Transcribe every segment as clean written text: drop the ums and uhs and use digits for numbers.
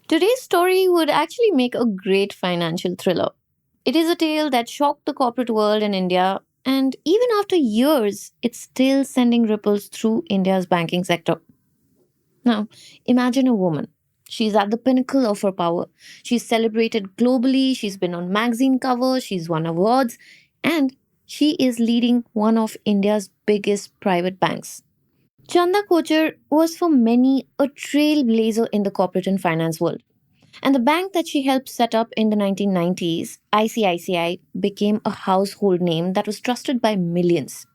Today's story would actually make a great financial thriller. It is a tale that shocked the corporate world in India, and even after years, it's still sending ripples through India's banking sector. Now, imagine a woman. She's at the pinnacle of her power. She's celebrated globally, she's been on magazine covers, she's won awards, and she is leading one of India's biggest private banks. Chanda Kochhar was for many a trailblazer in the corporate and finance world. And the bank that she helped set up in the 1990s, ICICI, became a household name that was trusted by millions.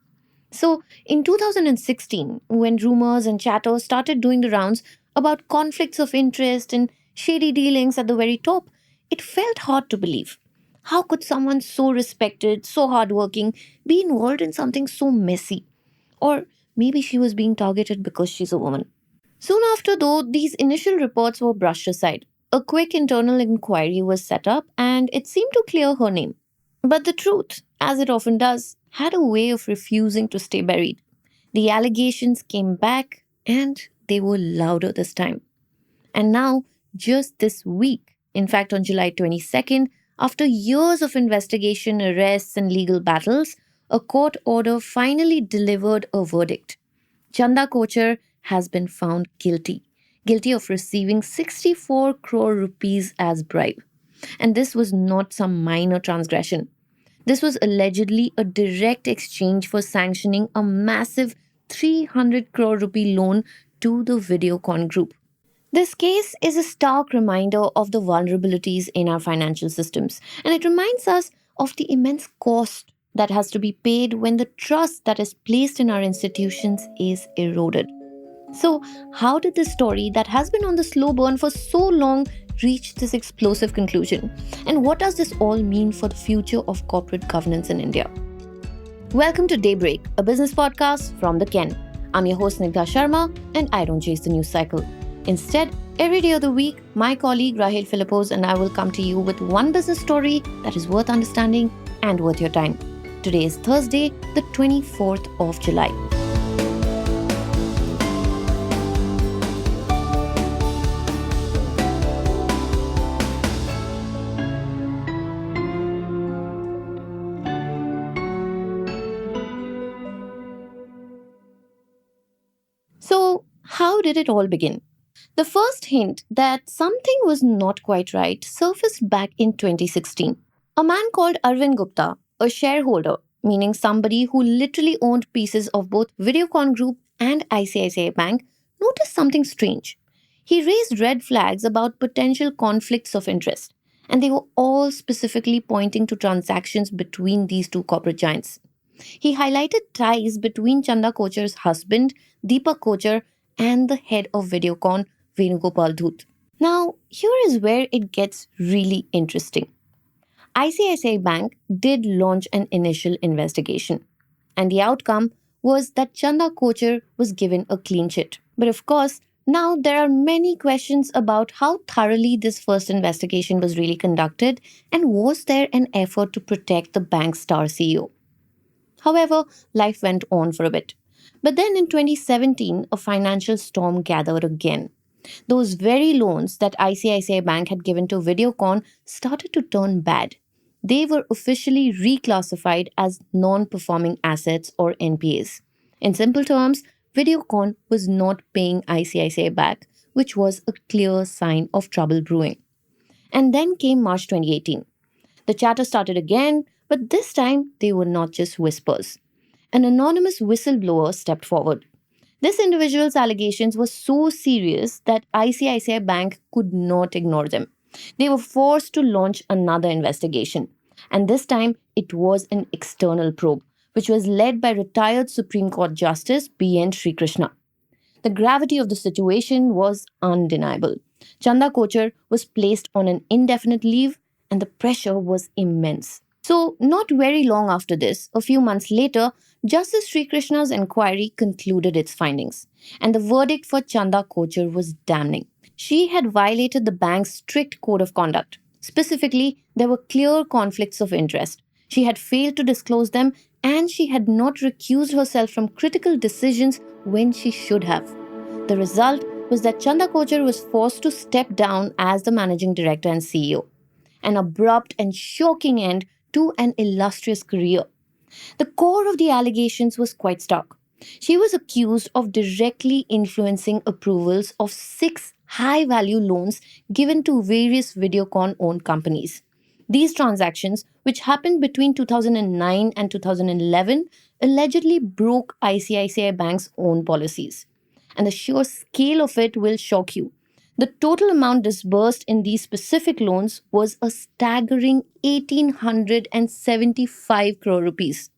So, in 2016, when rumors and chatter started doing the rounds about conflicts of interest and shady dealings at the very top, it felt hard to believe. How could someone so respected, so hardworking, be involved in something so messy? Or maybe she was being targeted because she's a woman. Soon after, though, these initial reports were brushed aside. A quick internal inquiry was set up and it seemed to clear her name. But the truth, as it often does, had a way of refusing to stay buried. The allegations came back and they were louder this time. And now, just this week, in fact, on July 22nd, after years of investigation, arrests, and legal battles, a court order finally delivered a verdict. Chanda Kochhar has been found guilty of receiving 64 crore rupees as bribe. And this was not some minor transgression. This was allegedly a direct exchange for sanctioning a massive 300 crore rupee loan to the Videocon Group. This case is a stark reminder of the vulnerabilities in our financial systems, and it reminds us of the immense cost that has to be paid when the trust that is placed in our institutions is eroded. So, how did this story that has been on the slow burn for so long reach this explosive conclusion? And what does this all mean for the future of corporate governance in India? Welcome to Daybreak, a business podcast from the Ken. I'm your host Nigha Sharma, and I don't chase the news cycle. Instead, every day of the week, my colleague Rahel Philippos and I will come to you with one business story that is worth understanding and worth your time. Today is Thursday, the 24th of July. So, how did it all begin? The first hint that something was not quite right surfaced back in 2016. A man called Arvind Gupta, a shareholder, meaning somebody who literally owned pieces of both Videocon Group and ICICI Bank, noticed something strange. He raised red flags about potential conflicts of interest, and they were all specifically pointing to transactions between these two corporate giants. He highlighted ties between Chanda Kochhar's husband, Deepak Kocher, and the head of Videocon, Venugopal Dhoot. Now, here is where it gets really interesting. ICICI Bank did launch an initial investigation, and the outcome was that Chanda Kochhar was given a clean chit. But of course, now there are many questions about how thoroughly this first investigation was really conducted, and was there an effort to protect the bank's star CEO? However, life went on for a bit. But then in 2017, a financial storm gathered again. Those very loans that ICICI Bank had given to Videocon started to turn bad. They were officially reclassified as non-performing assets or NPAs. In simple terms, Videocon was not paying ICICI back, which was a clear sign of trouble brewing. And then came March 2018. The chatter started again, but this time they were not just whispers. An anonymous whistleblower stepped forward. This individual's allegations were so serious that ICICI Bank could not ignore them. They were forced to launch another investigation. And this time, it was an external probe, which was led by retired Supreme Court Justice B.N. Srikrishna. The gravity of the situation was undeniable. Chanda Kochhar was placed on an indefinite leave, and the pressure was immense. So, not very long after this, a few months later, Justice Sri Krishna's inquiry concluded its findings, and the verdict for Chanda Kochhar was damning. She had violated the bank's strict code of conduct. Specifically, there were clear conflicts of interest. She had failed to disclose them, and she had not recused herself from critical decisions when she should have. The result was that Chanda Kochhar was forced to step down as the managing director and CEO, an abrupt and shocking end to an illustrious career. The core of the allegations was quite stark. She was accused of directly influencing approvals of six high value loans given to various Videocon owned companies. These transactions, which happened between 2009 and 2011, allegedly broke ICICI Bank's own policies. And the sheer scale of it will shock you. The total amount disbursed in these specific loans was a staggering 1875 crore rupees.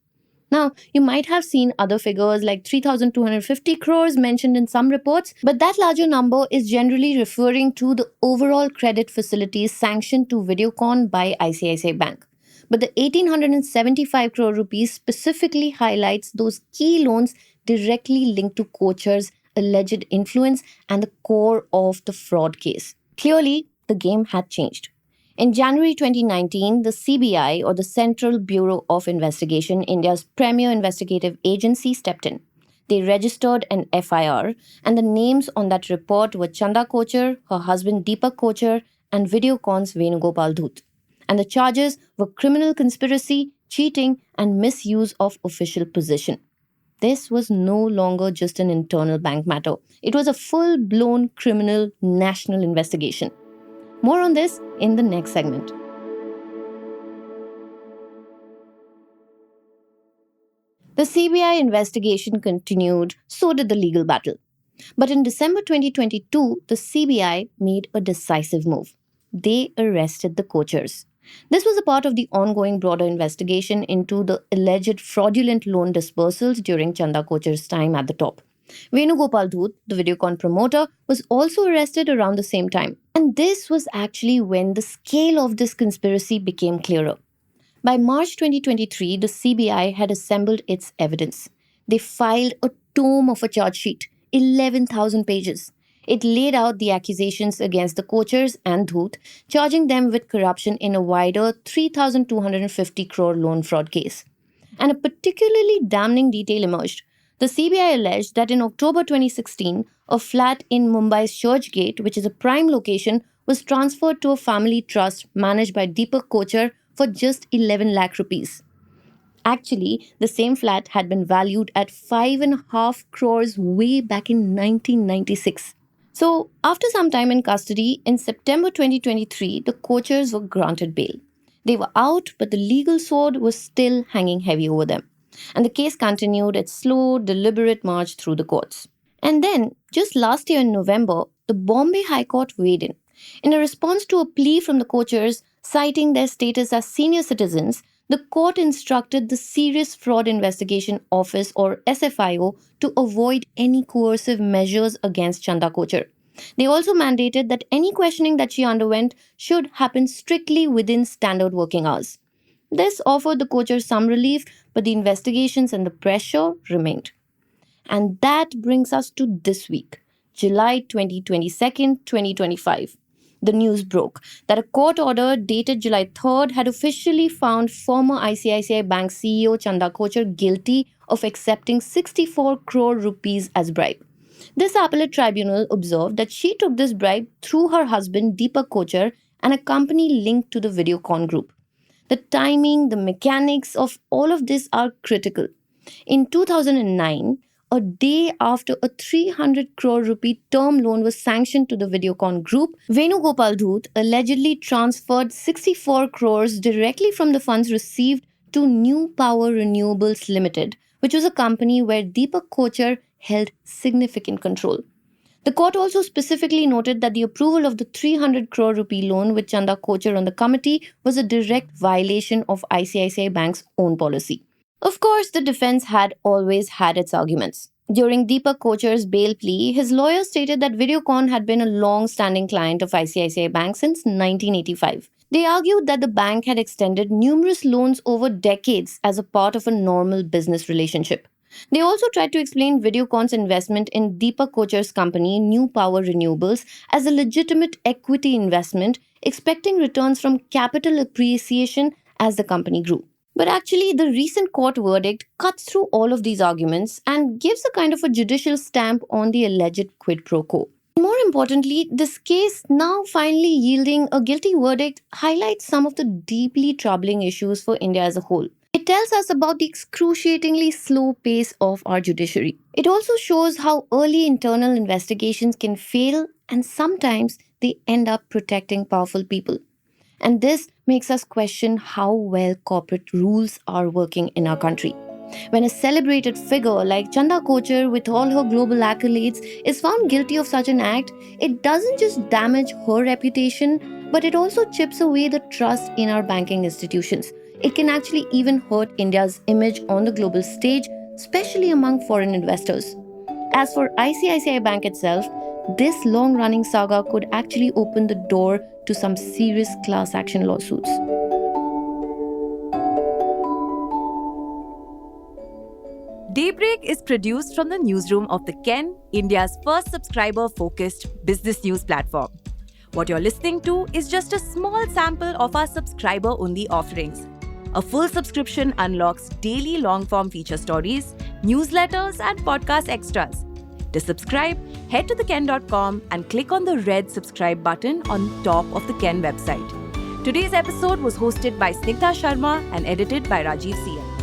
Now, you might have seen other figures like 3,250 crores mentioned in some reports, but that larger number is generally referring to the overall credit facilities sanctioned to Videocon by ICICI Bank. But the 1,875 crore rupees specifically highlights those key loans directly linked to Kocher's alleged influence and the core of the fraud case. Clearly, the game had changed. In January 2019, the CBI, or the Central Bureau of Investigation, India's premier investigative agency, stepped in. They registered an FIR, and the names on that report were Chanda Kochhar, her husband Deepak Kocher, and Videocon's Venugopal Dhoot. And the charges were criminal conspiracy, cheating, and misuse of official position. This was no longer just an internal bank matter. It was a full-blown criminal national investigation. More on this in the next segment. The CBI investigation continued, so did the legal battle. But in December 2022, the CBI made a decisive move. They arrested the Kochhars. This was a part of the ongoing broader investigation into the alleged fraudulent loan disbursals during Chanda Kochhar's time at the top. Venugopal Dhoot, the Videocon promoter, was also arrested around the same time. And this was actually when the scale of this conspiracy became clearer. By March 2023, the CBI had assembled its evidence. They filed a tome of a charge sheet, 11,000 pages. It laid out the accusations against the Kochhars and Dhoot, charging them with corruption in a wider 3,250 crore loan fraud case. And a particularly damning detail emerged. The CBI alleged that in October 2016, a flat in Mumbai's Churchgate, which is a prime location, was transferred to a family trust managed by Deepak Kocher for just 11 lakh rupees. Actually, the same flat had been valued at 5.5 crores way back in 1996. So, after some time in custody, in September 2023, the Kochers were granted bail. They were out, but the legal sword was still hanging heavy over them. And the case continued its slow, deliberate march through the courts. And then, just last year in November, the Bombay High Court weighed in. In a response to a plea from the Kochers citing their status as senior citizens, the court instructed the Serious Fraud Investigation Office, or SFIO, to avoid any coercive measures against Chanda Kochhar. They also mandated that any questioning that she underwent should happen strictly within standard working hours. This offered the Kochhars some relief, but the investigations and the pressure remained. And that brings us to this week, July 22nd, 2025. The news broke that a court order dated July 3rd had officially found former ICICI Bank CEO Chanda Kochhar guilty of accepting 64 crore rupees as bribe. This appellate tribunal observed that she took this bribe through her husband Deepak Kocher and a company linked to the Videocon Group. The timing, the mechanics of all of this are critical. In 2009, a day after a 300 crore rupee term loan was sanctioned to the Videocon Group, Venugopal Dhoot allegedly transferred 64 crores directly from the funds received to NuPower Renewables Limited, which was a company where Deepak Kocher held significant control. The court also specifically noted that the approval of the 300 crore rupee loan with Chanda Kochhar on the committee was a direct violation of ICICI Bank's own policy. Of course, the defense had always had its arguments. During Deepak Kocher's bail plea, his lawyer stated that Videocon had been a long-standing client of ICICI Bank since 1985. They argued that the bank had extended numerous loans over decades as a part of a normal business relationship. They also tried to explain Videocon's investment in Deepak Kocher's company, NuPower Renewables, as a legitimate equity investment, expecting returns from capital appreciation as the company grew. But actually, the recent court verdict cuts through all of these arguments and gives a kind of a judicial stamp on the alleged quid pro quo. More importantly, this case, now finally yielding a guilty verdict, highlights some of the deeply troubling issues for India as a whole. It tells us about the excruciatingly slow pace of our judiciary. It also shows how early internal investigations can fail and sometimes they end up protecting powerful people. And this makes us question how well corporate rules are working in our country. When a celebrated figure like Chanda Kochhar, with all her global accolades, is found guilty of such an act, it doesn't just damage her reputation, but it also chips away the trust in our banking institutions. It can actually even hurt India's image on the global stage, especially among foreign investors. As for ICICI Bank itself, this long running saga could actually open the door to some serious class action lawsuits. Daybreak is produced from the newsroom of the Ken, India's first subscriber-focused business news platform. What you're listening to is just a small sample of our subscriber-only offerings. A full subscription unlocks daily long-form feature stories, newsletters, and podcast extras. To subscribe, head to theken.com and click on the red subscribe button on top of the Ken website. Today's episode was hosted by Snigdha Sharma and edited by Rajiv CL.